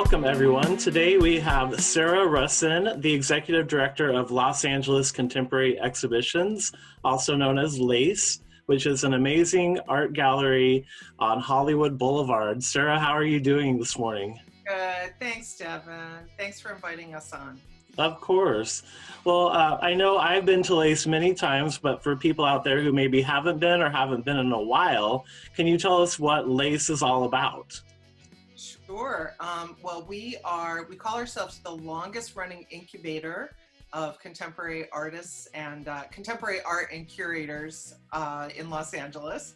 welcome everyone. Today we have Sarah Russin, the Executive Director of Los Angeles Contemporary Exhibitions, also known as LACE, which is an amazing art gallery on Hollywood Boulevard. Sarah, how are you doing this morning? Good. Thanks, Devin. Thanks for inviting us on. Of course. Well, I know I've been to LACE many times, but for people out there who maybe haven't been or haven't been in a while, can you tell us what LACE is all about? Sure. Well, we call ourselves the longest running incubator of contemporary artists and contemporary art and curators in Los Angeles.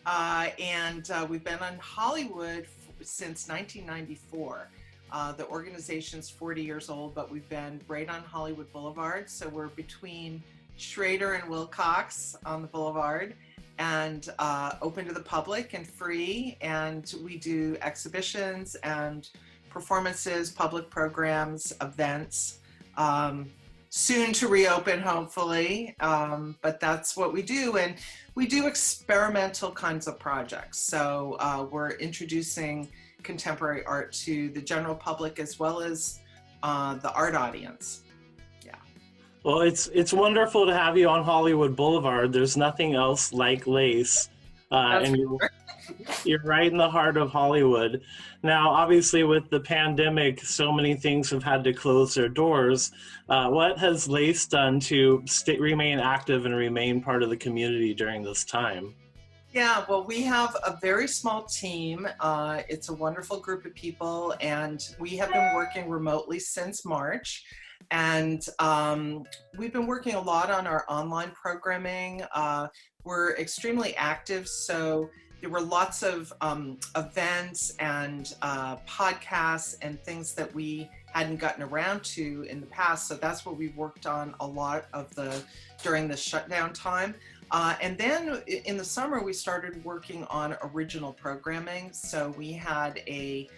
We've been on Hollywood since 1994. The organization's 40 years old, but we've been right on Hollywood Boulevard. So we're between Schrader and Wilcox on the Boulevard, and open to the public and free. And we do exhibitions and performances, public programs, events, soon to reopen, hopefully. But that's what we do. And we do experimental kinds of projects. So we're introducing contemporary art to the general public as well as the art audience. Yeah. Well, it's wonderful to have you on Hollywood Boulevard. There's nothing else like LACE, and you're right in the heart of Hollywood. Now, obviously, with the pandemic, so many things have had to close their doors. What has LACE done to remain active and remain part of the community during this time? Yeah, well, we have a very small team. It's a wonderful group of people, and we have been working remotely since March. And we've been working a lot on our online programming. We're extremely active, so there were lots of events and podcasts and things that we hadn't gotten around to in the past. So that's what we've worked on a lot of during the shutdown time. And then in the summer, we started working on original programming. So we had a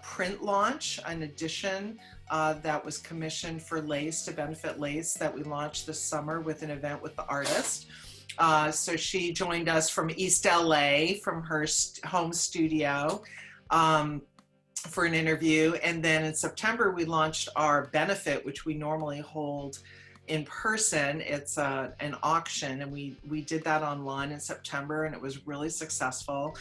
print launch, an edition that was commissioned for LACE, to benefit LACE, that we launched this summer with an event with the artist. So she joined us from East LA, from her home studio, for an interview. And then in September, we launched our benefit, which we normally hold in person. It's an auction, and we did that online in September, and it was really successful.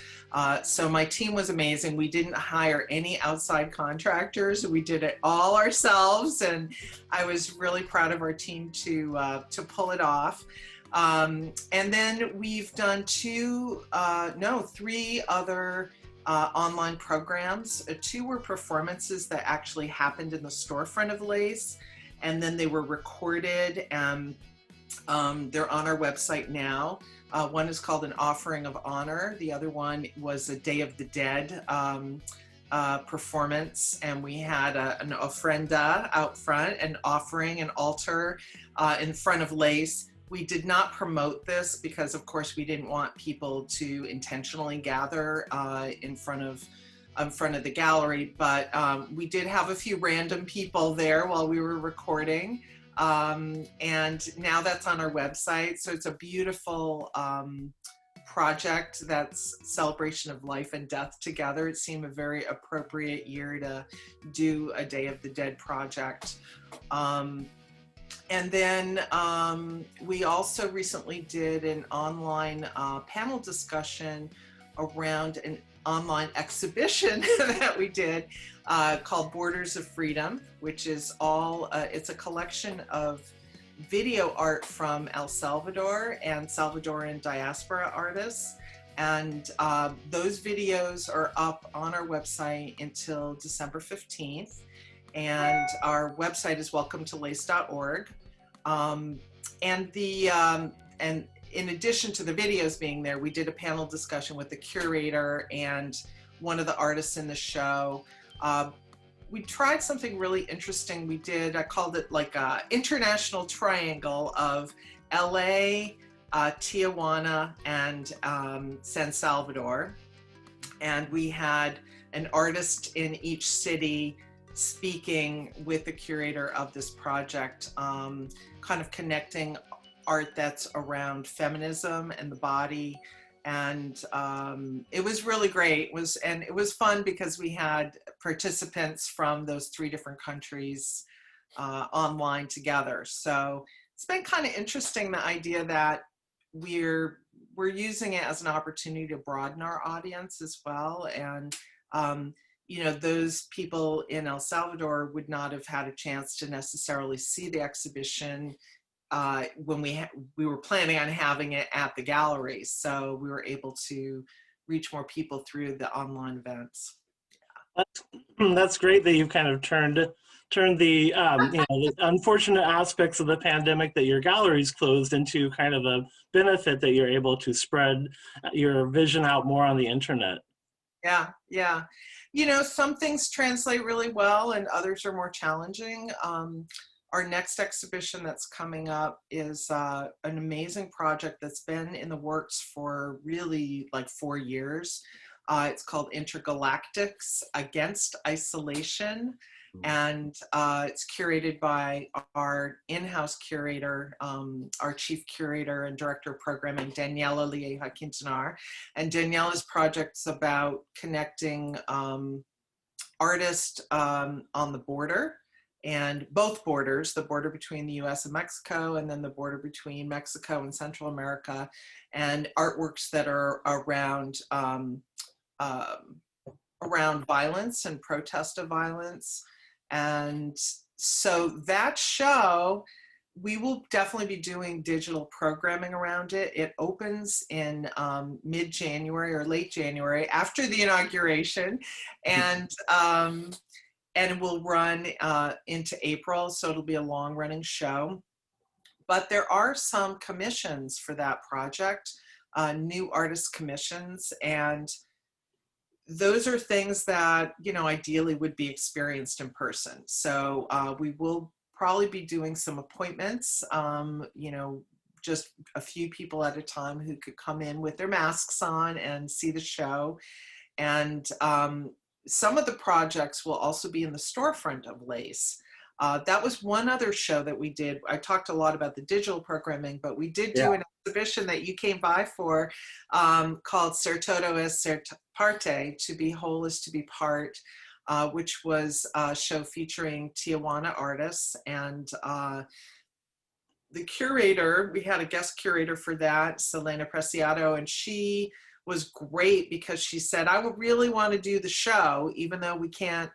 So my team was amazing. We didn't hire any outside contractors. We did it all ourselves, and I was really proud of our team to pull it off. And then we've done three other online programs. Two were performances that actually happened in the storefront of LACE, and then they were recorded, and they're on our website now. One is called An Offering of Honor. The other one was a Day of the Dead performance, and we had an ofrenda out front, an offering, an altar in front of LACE. We did not promote this because, of course, we didn't want people to intentionally gather in front of the gallery, but we did have a few random people there while we were recording, and now that's on our website. So it's a beautiful project that's celebration of life and death together. It seemed a very appropriate year to do a Day of the Dead project. And then we also recently did an online panel discussion around an online exhibition that we did called Borders of Freedom, which is it's a collection of video art from El Salvador and Salvadoran diaspora artists. And those videos are up on our website until December 15th. And our website is welcometolace.org. And in addition to the videos being there, we did a panel discussion with the curator and one of the artists in the show. We tried something really interesting. I called it like an international triangle of LA, Tijuana, and San Salvador. And we had an artist in each city speaking with the curator of this project, kind of connecting art that's around feminism and the body, And it was really great. It was fun because we had participants from those 3 different countries online together. So it's been kind of interesting, the idea that we're using it as an opportunity to broaden our audience as well. And you know, those people in El Salvador would not have had a chance to necessarily see the exhibition when we were planning on having it at the gallery. So we were able to reach more people through the online events. That's great that you've kind of turned the you know, the unfortunate aspects of the pandemic that your gallery's closed into kind of a benefit that you're able to spread your vision out more on the internet. Yeah, yeah. You know, some things translate really well and others are more challenging. Our next exhibition that's coming up is an amazing project that's been in the works for really like 4 years. It's called Intergalactics Against Isolation. And it's curated by our in-house curator, our chief curator and director of programming, Daniela Lieja Quintanar. And Daniela's project's about connecting artists on the border, and both borders, the border between the US and Mexico, and then the border between Mexico and Central America, and artworks that are around violence and protest of violence. And so that show, we will definitely be doing digital programming around it. It opens in mid-January or late January after the inauguration, and will run into April. So it'll be a long-running show. But there are some commissions for that project, new artist commissions, and those are things that, you know, ideally would be experienced in person. So we will probably be doing some appointments, you know, just a few people at a time who could come in with their masks on and see the show. And some of the projects will also be in the storefront of LACE. That was one other show that we did. I talked a lot about the digital programming, but we did do an exhibition that you came by for called Ser Todo es Ser Parte, To Be Whole is to Be Part, which was a show featuring Tijuana artists. And the curator, we had a guest curator for that, Selena Preciado, and she was great because she said, I would really want to do the show, even though we can't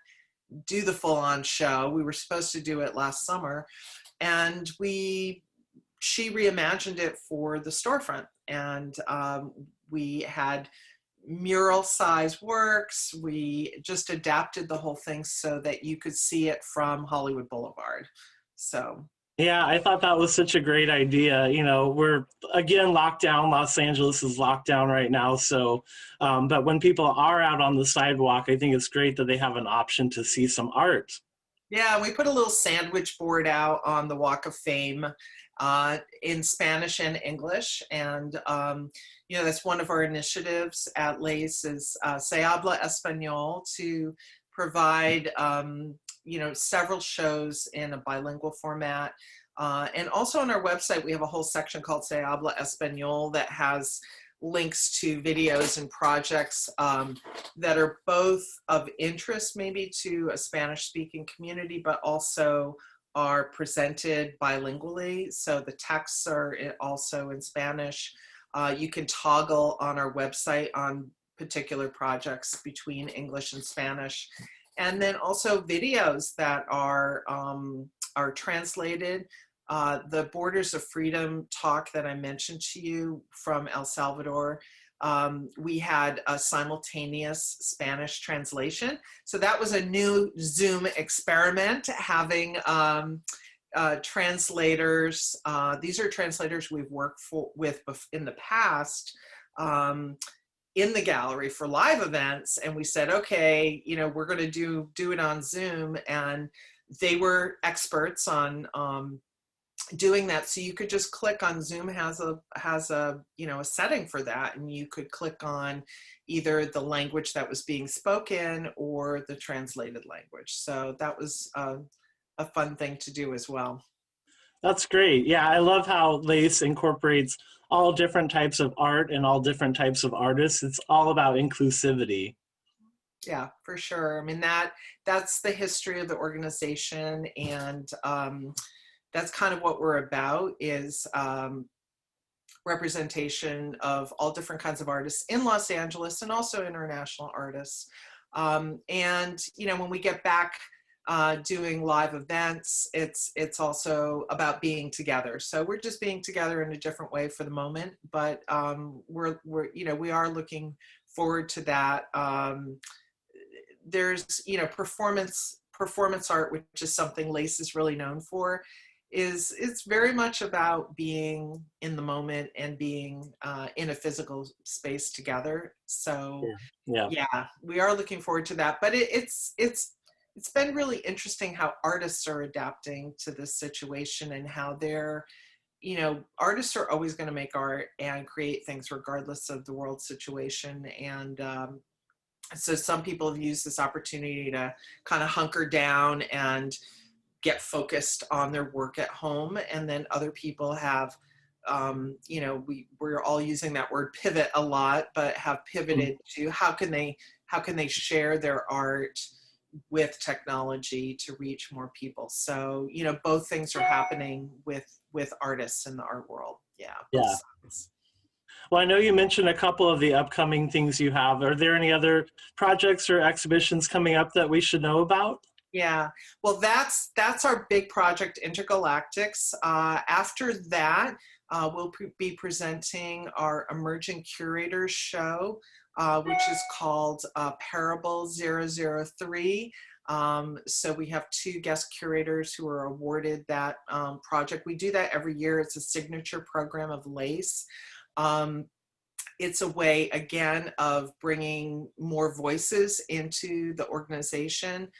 do the full-on show. We were supposed to do it last summer, and she reimagined it for the storefront, and we had mural size works. We just adapted the whole thing so that you could see it from Hollywood Boulevard. So Yeah, I thought that was such a great idea. You know, we're again locked down. Los Angeles is locked down right now. So, but when people are out on the sidewalk, I think it's great that they have an option to see some art. yeah, we put a little sandwich board out on the Walk of Fame in Spanish and English. And, you know, that's one of our initiatives at LACE is Se Habla Español, to provide, you know, several shows in a bilingual format. And also on our website, we have a whole section called Se Habla Español that has links to videos and projects that are both of interest maybe to a Spanish-speaking community, but also are presented bilingually. So the texts are also in Spanish. You can toggle on our website on particular projects between English and Spanish. And then also videos that are translated. The Borders of Freedom talk that I mentioned to you from El Salvador, we had a simultaneous Spanish translation. So that was a new Zoom experiment, having translators. These are translators we've worked with in the past, in the gallery for live events, and we said, okay, you know, we're going to do it on Zoom, and they were experts on doing that. So you could just click on Zoom, has a you know, a setting for that, and you could click on either the language that was being spoken or the translated language. So that was a fun thing to do as well. That's great. Yeah, I love how LACE incorporates all different types of art and all different types of artists. It's all about inclusivity. Yeah, for sure. I mean, that's the history of the organization, and that's kind of what we're about, is representation of all different kinds of artists in Los Angeles and also international artists. And when we get back doing live events, it's also about being together. So we're just being together in a different way for the moment, but we are looking forward to that. There's performance art, which is something LACE is really known for. It's very much about being in the moment and being in a physical space together. So Yeah. yeah, we are looking forward to that. But it's been really interesting how artists are adapting to this situation, and how artists are always going to make art and create things regardless of the world situation. And so some people have used this opportunity to kind of hunker down and get focused on their work at home. And then other people have, we're all using that word pivot a lot, but have pivoted to how can they share their art with technology to reach more people. So, both things are happening with artists in the art world. Yeah, both Yeah. sides. Well, I know you mentioned a couple of the upcoming things you have. Are there any other projects or exhibitions coming up that we should know about? Yeah, well, that's our big project, Intergalactics. After that, we'll be presenting our Emerging Curators show, which is called Parable 003. So we have 2 guest curators who are awarded that project. We do that every year. It's a signature program of LACE. It's a way, again, of bringing more voices into the organization.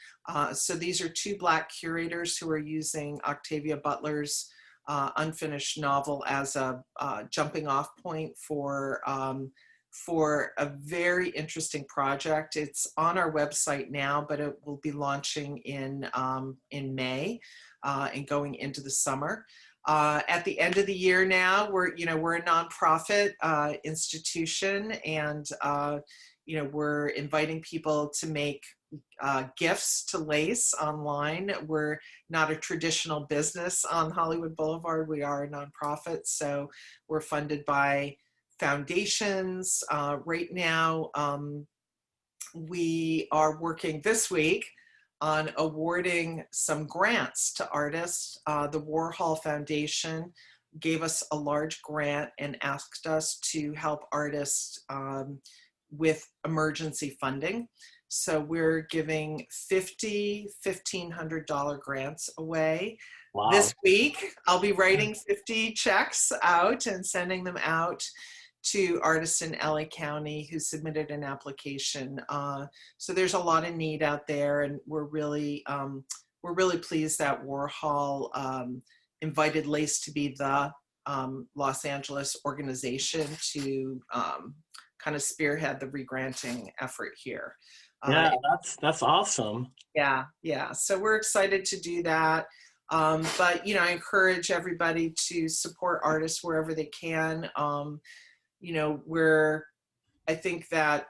So these are 2 Black curators who are using Octavia Butler's unfinished novel as a jumping off point for a very interesting project. It's on our website now, but it will be launching in May and going into the summer. At the end of the year now, we're a nonprofit institution, and we're inviting people to make gifts to LACE online. We're not a traditional business on Hollywood Boulevard. We are a nonprofit, so we're funded by foundations. Right now, we are working this week on awarding some grants to artists. The Warhol Foundation gave us a large grant and asked us to help artists with emergency funding. So we're giving 50 $1,500 grants away. Wow. This week, I'll be writing 50 checks out and sending them out to artists in LA County who submitted an application. So there's a lot of need out there, and we're really pleased that Warhol invited LACE to be the Los Angeles organization to kind of spearhead the regranting effort here. Yeah, that's awesome. Yeah. So we're excited to do that. But I encourage everybody to support artists wherever they can. I think that,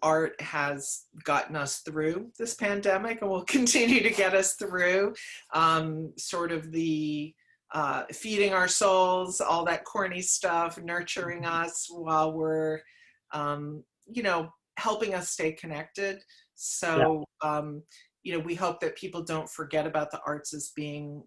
art has gotten us through this pandemic and will continue to get us through sort of the feeding our souls, all that corny stuff, nurturing us while we're, helping us stay connected. So, we hope that people don't forget about the arts as being,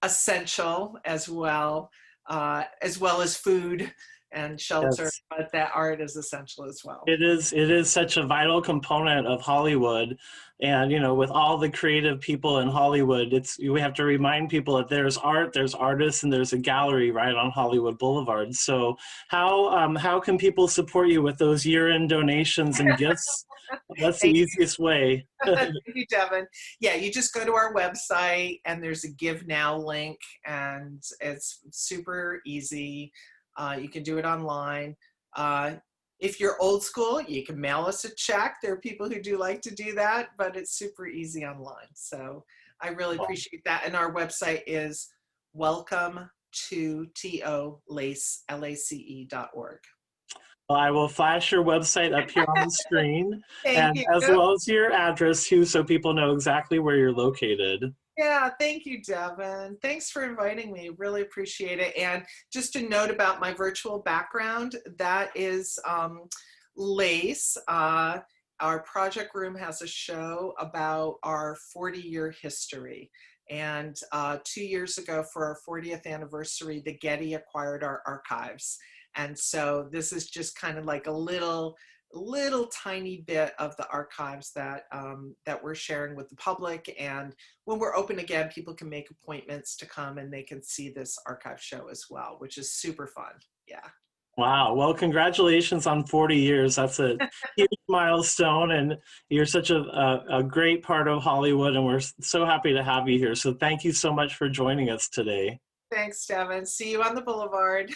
essential as well as food and shelter, Yes. but that art is essential as well. It is such a vital component of Hollywood. And with all the creative people in Hollywood, we have to remind people that there's art, there's artists, and there's a gallery right on Hollywood Boulevard. So how can people support you with those year-end donations and gifts? That's the easiest way. Thank you, Devin. Yeah, you just go to our website and there's a Give Now link, and it's super easy. You can do it online. If you're old school, you can mail us a check. There are people who do like to do that, but it's super easy online. So I really appreciate that. And our website is welcome to LACE.org. Well, I will flash your website up here on the screen, Thank and you. as well as your address too, so people know exactly where you're located. Yeah, thank you, Devin. Thanks for inviting me. Really appreciate it. And just a note about my virtual background, that is LACE. Our project room has a show about our 40-year history. And 2 years ago, for our 40th anniversary, the Getty acquired our archives. And so this is just kind of like a little tiny bit of the archives that that we're sharing with the public. And when we're open again, people can make appointments to come and they can see this archive show as well, which is super fun. Yeah. Wow. Well, congratulations on 40 years. That's a huge milestone, and you're such a great part of Hollywood, and we're so happy to have you here. So thank you so much for joining us today. Thanks, Devin. See you on the boulevard.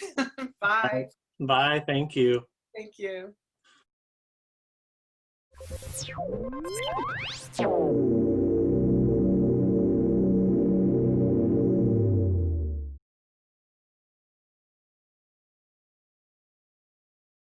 Bye. Bye. Thank you. Thank you.